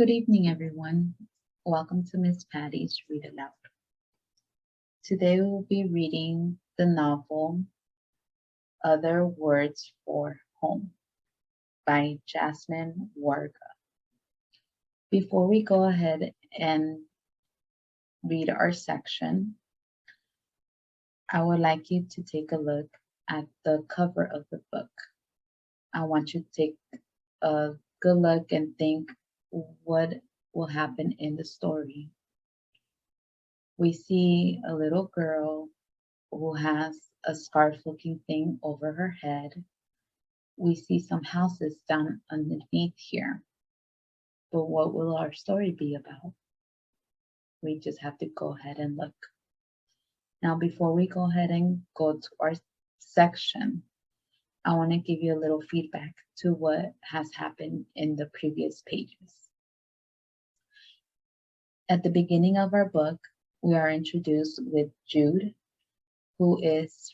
Good evening, everyone. Welcome to Miss Patty's Read Aloud. Today we will be reading the novel Other Words for Home by Jasmine Warga. Before we go ahead and read our section, I would like you to take a look at the cover of the book. I want you to take a good look and think what will happen in the story. We see a little girl who has a scarf looking thing over her head. We see some houses down underneath here. But what will our story be about? We just have to go ahead and look. Now, before we go ahead and go to our section, I want to give you a little feedback to what has happened in the previous pages. At the beginning of our book, we are introduced with Jude, who is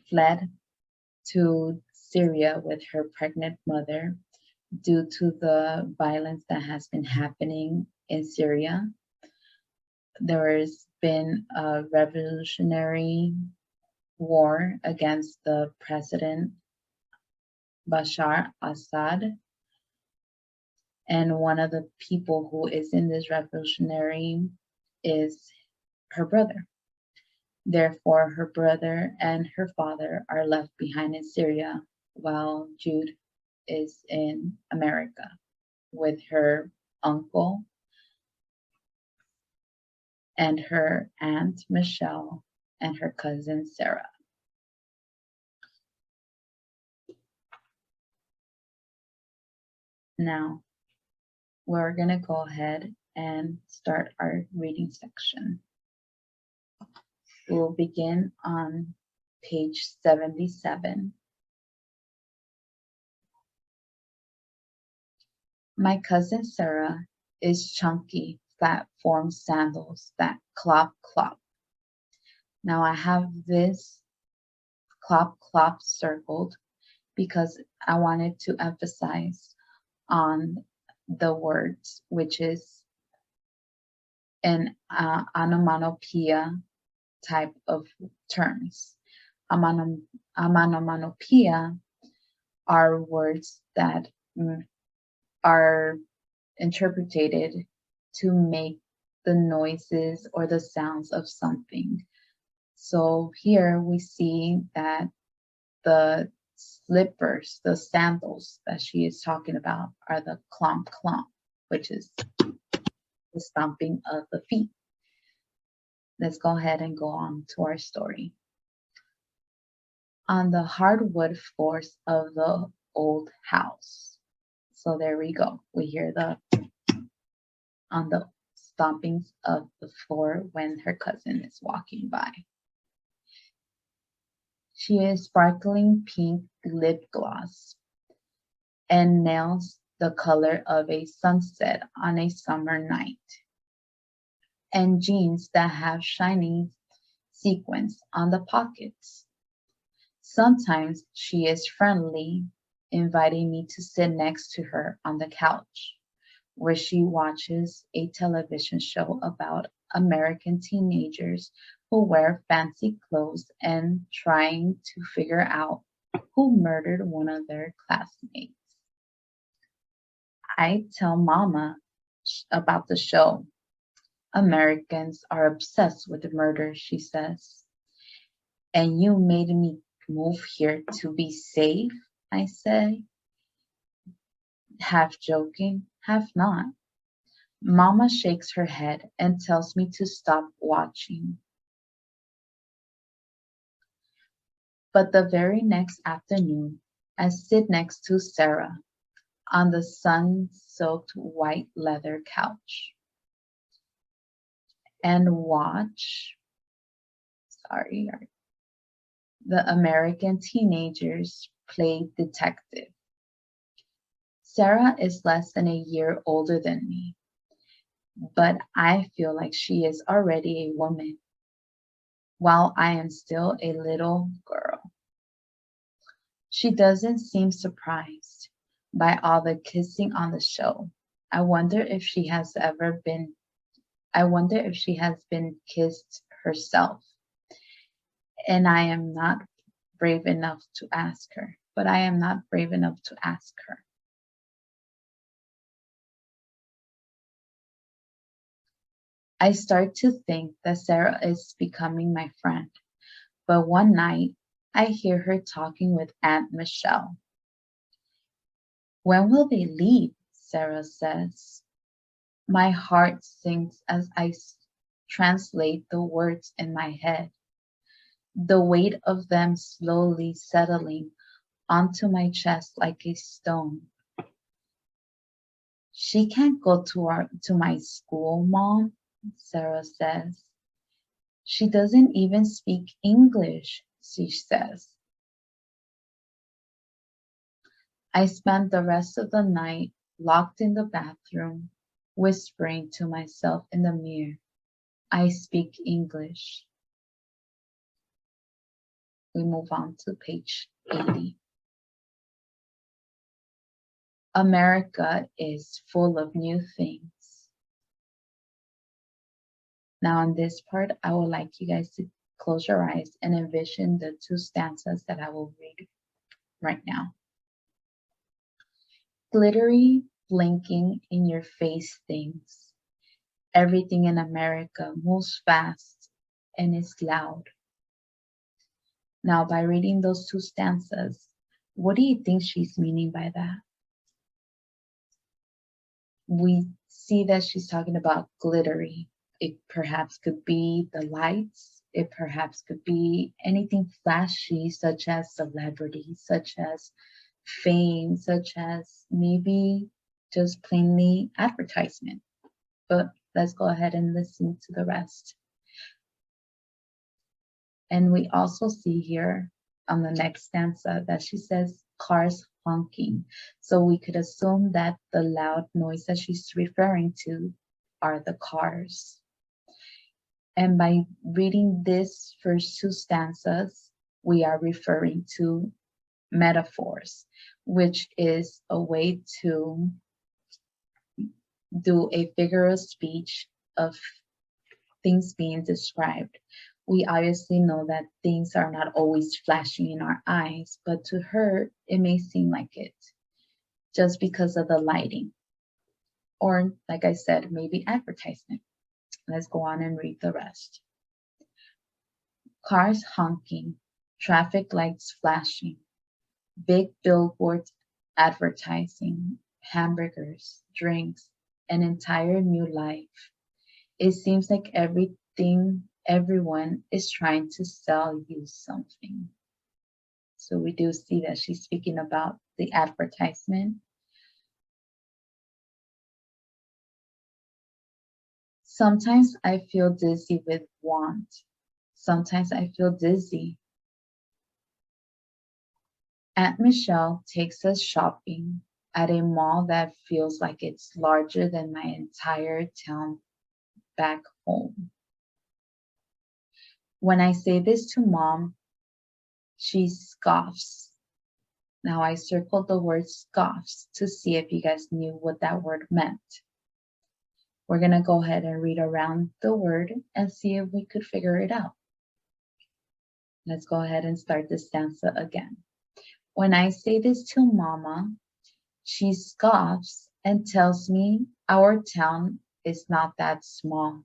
fled to Syria with her pregnant mother due to the violence that has been happening in Syria. There has been a revolutionary war against the president Bashar Assad, and one of the people who is in this revolutionary is her brother. Therefore, her brother and her father are left behind in Syria while Jude is in America with her uncle and her aunt Michelle and her cousin Sarah. Now, we're going to go ahead and start our reading section. We'll begin on page 77. My cousin Sarah is chunky, flat-formed sandals that clop clop. Now I have this clop clop circled because I wanted to emphasize on the words, which is an onomatopoeia type of terms. Onomatopoeia are words that are interpreted to make the noises or the sounds of something. So here we see that the slippers, the sandals that she is talking about are the clomp clomp, which is the stomping of the feet. Let's go ahead and go on to our story. On the hardwood floors of the old house. So there we go. We hear on the stompings of the floor when her cousin is walking by. She is sparkling pink lip gloss and nails the color of a sunset on a summer night, and jeans that have shiny sequins on the pockets. Sometimes she is friendly, inviting me to sit next to her on the couch, where she watches a television show about American teenagers who wear fancy clothes and trying to figure out who murdered one of their classmates. I tell Mama about the show. Americans are obsessed with murder, she says. And you made me move here to be safe, I say, half joking, half not. Mama shakes her head and tells me to stop watching. But the very next afternoon, I sit next to Sarah on the sun-soaked white leather couch and watch, the American teenagers play detective. Sarah is less than a year older than me, but I feel like she is already a woman, while I am still a little girl. She doesn't seem surprised by all the kissing on the show, I wonder if she has ever been, I wonder if she has been kissed herself. And I am not brave enough to ask her, but I am not brave enough to ask her. I start to think that Sarah is becoming my friend, but one night I hear her talking with Aunt Michelle. When will they leave? Sarah says. My heart sinks as I translate the words in my head, the weight of them slowly settling onto my chest like a stone. She can't go to my school, Mom, Sarah says. She doesn't even speak English, she says. I spent the rest of the night locked in the bathroom, whispering to myself in the mirror, I speak English. We move on to page 80. America is full of new things. Now in this part, I would like you guys to close your eyes and envision the two stanzas that I will read right now. Glittery, blinking in your face things. Everything in America moves fast and is loud. Now, by reading those two stanzas, what do you think she's meaning by that? We see that she's talking about glittery. It perhaps could be the lights. It perhaps could be anything flashy, such as celebrity, such as fame, such as maybe just plainly advertisement. But let's go ahead and listen to the rest. And we also see here on the next stanza that she says cars honking. So we could assume that the loud noise that she's referring to are the cars. And by reading this first two stanzas, we are referring to metaphors, which is a way to do a figure of speech of things being described. We obviously know that things are not always flashing in our eyes, but to her, it may seem like it just because of the lighting. Or, like I said, maybe advertisement. Let's go on and read the rest. Cars honking, traffic lights flashing, big billboards advertising, hamburgers, drinks, an entire new life. It seems like everyone is trying to sell you something. So we do see that she's speaking about the advertisement. Sometimes I feel dizzy with want. Sometimes I feel dizzy. Aunt Michelle takes us shopping at a mall that feels like it's larger than my entire town back home. When I say this to Mom, she scoffs. Now I circled the word scoffs to see if you guys knew what that word meant. We're going to go ahead and read around the word and see if we could figure it out. Let's go ahead and start the stanza again. When I say this to Mama, she scoffs and tells me our town is not that small.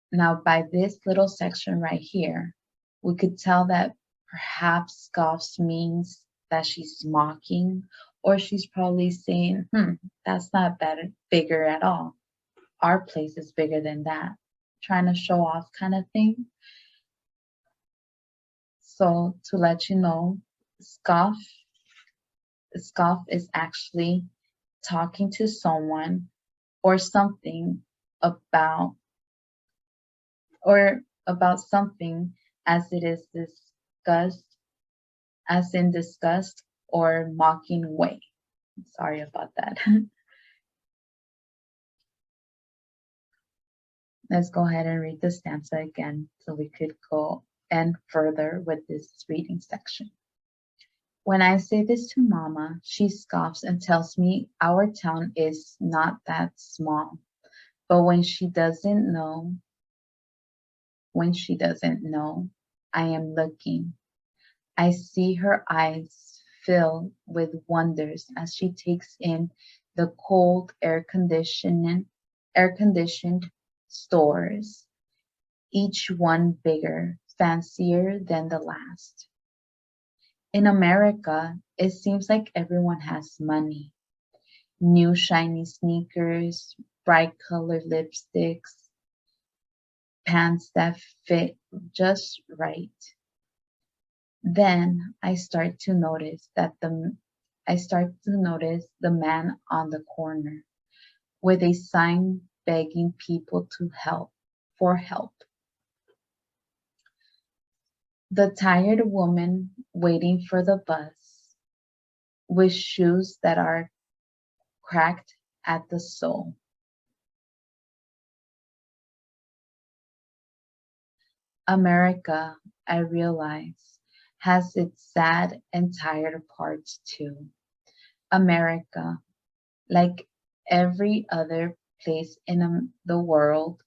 Now, by this little section right here, we could tell that perhaps scoffs means that she's mocking, or she's probably saying, that's not bigger at all. Our place is bigger than that. Trying to show off kind of thing. So to let you know, scoff is actually talking to someone or something about something as it is disgust or mocking way. Sorry about that. Let's go ahead and read the stanza again so we could go and further with this reading section. When I say this to Mama, she scoffs and tells me our town is not that small. But when she doesn't know, I am looking. I see her eyes fill with wonders as she takes in the cold air conditioned stores, each one bigger, fancier than the last. In America, it seems like everyone has money. New shiny sneakers, bright colored lipsticks, pants that fit just right. Then I start to notice the man on the corner with a sign begging people to help for help. The tired woman waiting for the bus with shoes that are cracked at the sole. America, I realize, has its sad and tired parts too. America, like every other place in the world,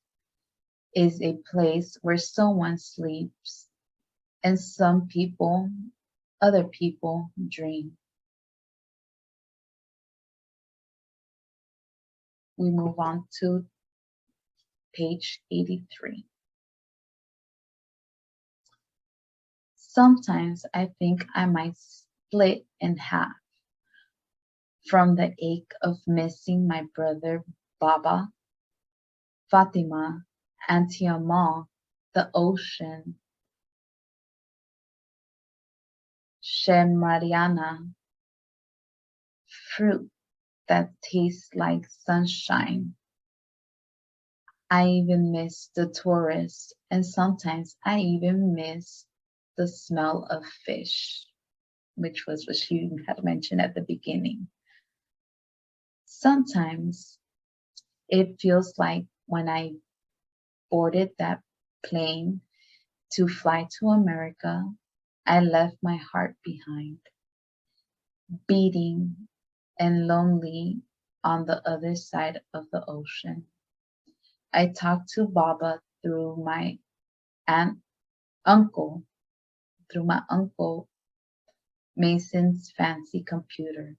is a place where someone sleeps and other people dream. We move on to page 83. Sometimes I think I might split in half from the ache of missing my brother Baba, Fatima, Auntie Amal, the ocean, Shem Mariana, fruit that tastes like sunshine. I even miss the tourists, and sometimes I even miss the smell of fish, which was what she had mentioned at the beginning. Sometimes it feels like when I boarded that plane to fly to America, I left my heart behind, beating and lonely on the other side of the ocean. I talked to Baba aunt, uncle, through my uncle Mason's fancy computer.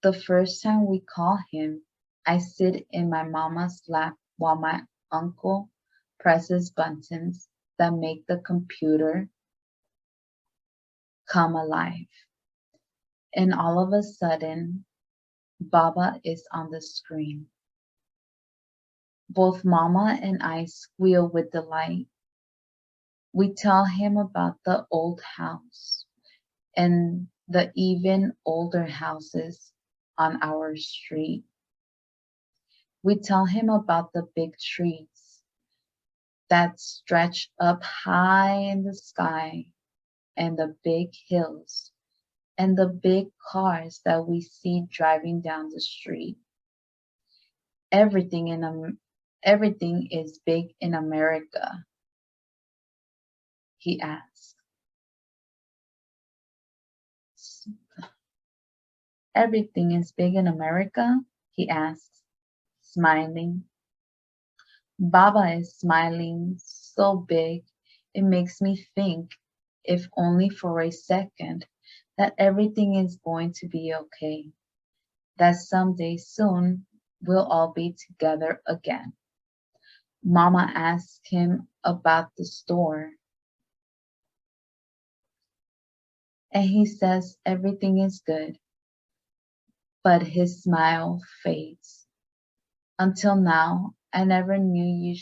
The first time we call him, I sit in my mama's lap while my uncle presses buttons that make the computer come alive. And all of a sudden, Baba is on the screen. Both Mama and I squeal with delight. We tell him about the old house and the even older houses on our street. We tell him about the big trees that stretch up high in the sky and the big hills and the big cars that we see driving down the street. Everything everything is big in America, he asks. Everything is big in America, he asks, smiling. Baba is smiling so big it makes me think, if only for a second, that everything is going to be okay, that someday soon we'll all be together again. Mama asks him about the store, and he says everything is good, but his smile fades. Until now, I never knew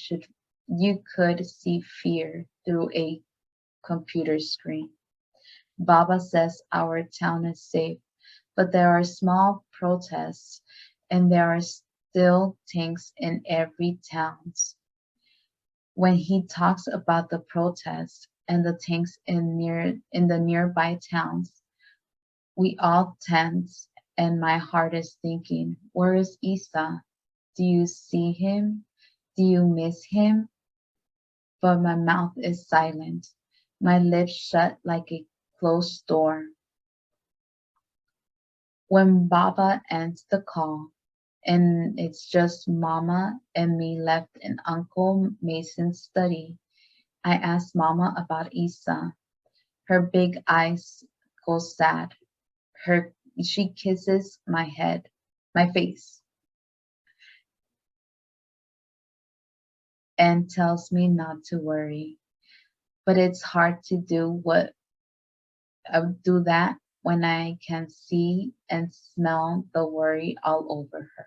you could see fear through a computer screen. Baba says our town is safe, but there are small protests and there are still tanks in every town. When he talks about the protests and the tanks in the nearby towns, we all tense and my heart is thinking, where is Isa? Do you see him? Do you miss him? but my mouth is silent, my lips shut like a closed door. When Baba ends the call, and it's just Mama and me left in Uncle Mason's study, I ask Mama about Isa. Her big eyes go sad. She kisses my head, my face, and tells me not to worry. But it's hard to do that when I can see and smell the worry all over her.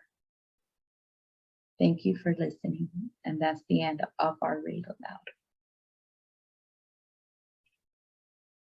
Thank you for listening, and that's the end of our read aloud.